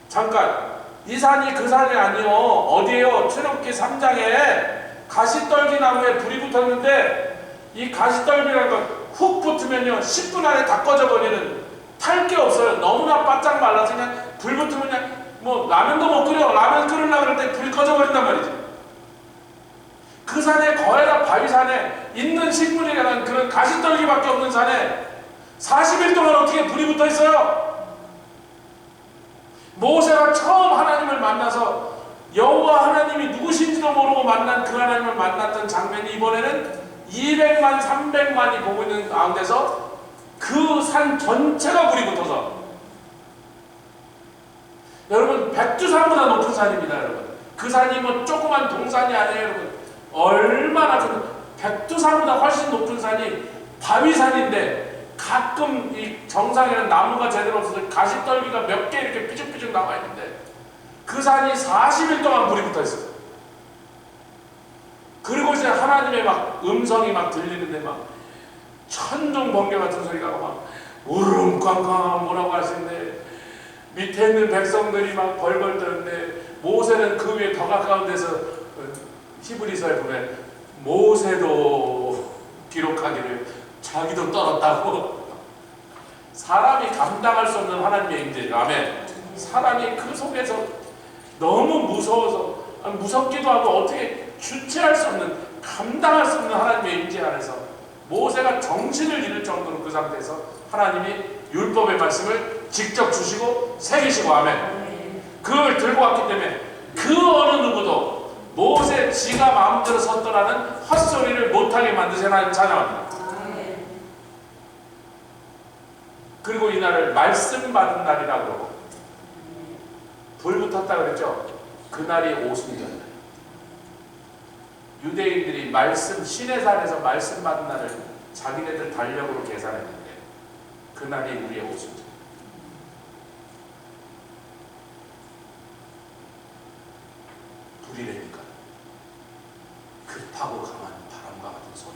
잠깐, 이 산이 그 산이 아니요. 어디에요? 출애굽기 3장에 가시떨기 나무에 불이 붙었는데 이 가시떨기라는 건 훅 붙으면요 10분 안에 다 꺼져버리는, 탈 게 없어요. 너무나 바짝 말라서 그냥 불 붙으면 그냥 뭐 라면도 못 끓여. 라면 끓으려고 그럴 때 불이 꺼져버린단 말이지. 그 산에 거해라 바위산에 있는 식물이라는 그런 가시떨기밖에 없는 산에 40일 동안 어떻게 불이 붙어 있어요? 모세가 처음 하나님을 만나서 여호와 하나님이 누구신지도 모르고 만난 그 하나님을 만났던 장면이 이번에는 200만 300만이 보고 있는 가운데서 그 산 전체가 불이 붙어서, 여러분 백두산보다 높은 산입니다. 여러분 그 산이 뭐 조그만 동산이 아니에요. 여러분 얼마나 큰, 백두산보다 훨씬 높은 산이 바위산인데 가끔 이 정상에는 나무가 제대로 없어서 가시떨기가 몇 개 이렇게 삐죽삐죽 나와 있는데 그 산이 40일 동안 불이 붙어 있어요. 그리고 이제 하나님의 막 음성이 막 들리는데 막 천둥 번개 같은 소리가 막 우름꽝꽝 뭐라고 하시는데 밑에 있는 백성들이 막 벌벌 떠는데 모세는 그 위에 더 가까운 데서 히브리서에 보면 모세도 기록하기를 자기도 떨었다고. 사람이 감당할 수 없는 하나님의 임재죠. 아멘. 사람이 그 속에서 너무 무서워서, 무섭기도 하고 어떻게 주체할 수 없는, 감당할 수 없는 하나님의 임재 안에서 모세가 정신을 잃을 정도로 그 상태에서 하나님이 율법의 말씀을 직접 주시고 새기시고, 아멘. 그걸 들고 왔기 때문에 그 어느 누구도 모세 지가 마음대로 섰더라는 헛소리를 못하게 만드신 하나님 찬양합니다. 그리고 이날을 말씀 받은 날이라고 그러고, 불 붙었다 그랬죠. 그날이 오순절. 유대인들이 말씀, 시내산에서 말씀 받은 날을 자기네들 달력으로 계산했는데 그날이 우리의 오순절. 불이라니까 급하고 강한 바람과 같은 소리.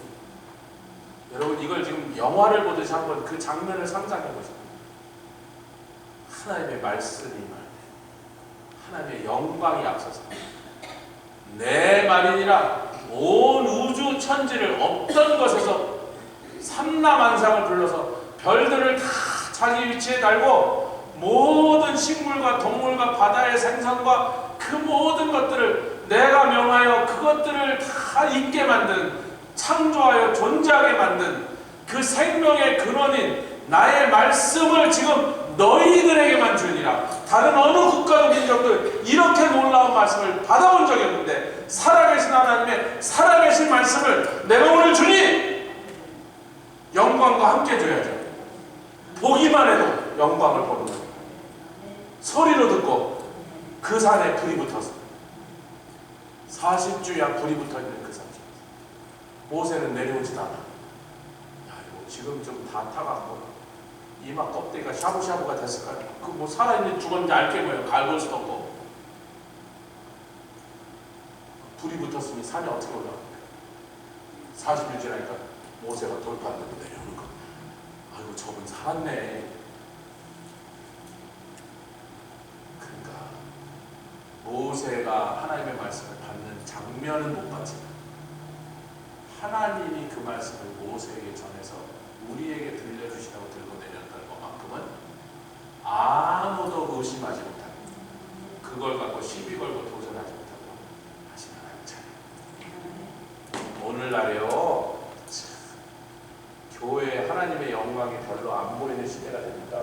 여러분 이걸 지금 영화를 보듯이 한번 그 장면을 상상해 보세요. 하나님의 말씀이 임할 때 하나님의 영광이 앞서서 내 말이니라 온 우주 천지를 없던 것에서 삼라만상을 불러서 별들을 다 자기 위치에 달고 모든 식물과 동물과 바다의 생선과 그 모든 것들을 내가 명하여 그것들을 다 있게 만든, 창조하여 존재하게 만든 그 생명의 근원인 나의 말씀을 지금 너희들에게만 주니라. 다른 어느 국가도 민족도 이렇게 놀라운 말씀을 받아본 적이 없는데 살아계신 하나님의 살아계신 말씀을 내가 오늘 주니 영광과 함께 줘야죠. 보기만 해도 영광을 보는 거예요. 소리로 듣고 그 산에 불이 붙어서 40주야 불이 붙어있는 그 산. 모세는 내려오지도 않아. 야, 이거 지금 좀 다 타갖고 이마 껍데기가 샤브샤브가 됐을까요? 그 뭐 살아있는 죽었는지 알게 뭐예요. 갈볼 수도 없고. 불이 붙었으니 산이 어떻게 올라갑니까? 40일 지나니까 모세가 돌파하는데 내려오는 거. 아이고 저분 살았네. 그러니까 모세가 하나님의 말씀을 받는 장면은 못 봤지만 하나님이 그 말씀을 모세에게 전해서 우리에게 들려주시라고 들고 내렸던 것만큼은 아무도 의심하지 못하고 그걸 갖고 시비 걸고 도전하지 못하고 하시는 하나님 찬양. 오늘날에요 교회에 하나님의 영광이 별로 안 보이는 시대가 됩니다.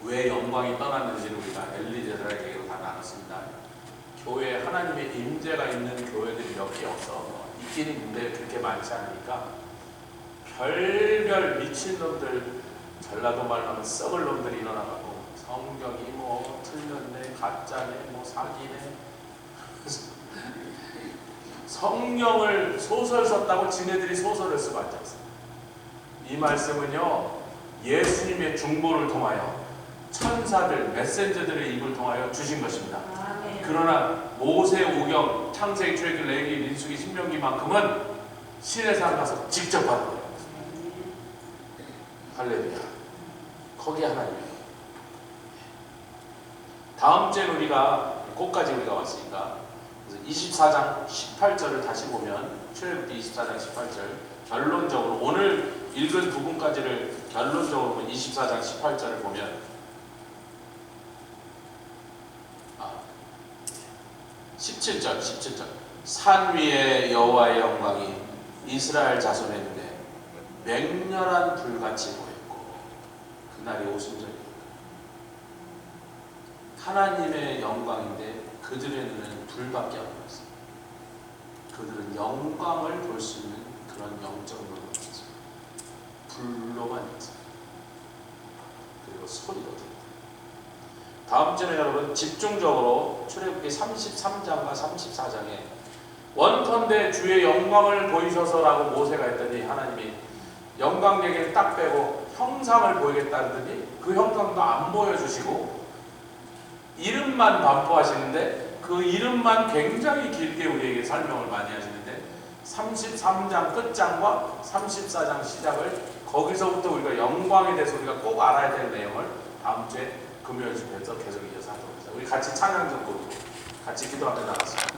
왜 영광이 떠났는지는 우리가 엘리제사의 얘기로 다 나눴습니다. 교회에 하나님의 임재가 있는 교회들이 몇 개 없어. 있긴 있는데 그렇게 많지 않으니까 별별 미친놈들, 전라도 말로 하면 썩을 놈들이 일어나가고 성경이 뭐 틀렸네, 가짜네, 뭐 사기네. 성경을 소설 썼다고 지네들이 소설을 쓰고 앉았어요. 이 말씀은요, 예수님의 중보를 통하여 천사들, 메신저들의 입을 통하여 주신 것입니다. 그러나 모세, 오경, 창세기, 출애굽기, 레위기, 민수기, 신명기만큼은 신의 산 가서 직접 받은 거예요. 할렐루야. 거기 하나님이에요. 다음 주에 우리가 꼭까지 우리가 왔으니까 24장 18절을 다시 보면, 출애굽기 24장 18절 결론적으로 오늘 읽은 부분까지를 결론적으로 보면 24장 18절을 보면 17절 산 위에 여호와의 영광이 이스라엘 자손의 눈에 맹렬한 불같이 보였고 그날이 오순절이니까 하나님의 영광인데 그들의 눈에는 불밖에 안 보였어요. 그들은 영광을 볼 수 있는 그런 영적 눈은 없었어요. 불로만 있어요. 그리고 소리도 들려요. 다음 주에 여러분 집중적으로 출애굽기 33장과 34장에 원컨대 주의 영광을 보이셔서라고 모세가 했더니 하나님이 영광 얘기를 딱 빼고 형상을 보이겠다 하더니 그 형상도 안 보여주시고 이름만 반포하시는데 그 이름만 굉장히 길게 우리에게 설명을 많이 하시는데 33장 끝장과 34장 시작을 거기서부터 우리가 영광에 대해서 우리가 꼭 알아야 될 내용을 다음 주에 금요일 집회에서 계속 이어서 하도록 하겠습니다. 우리 같이 찬양 듣고 같이 기도하며 나갔습니다.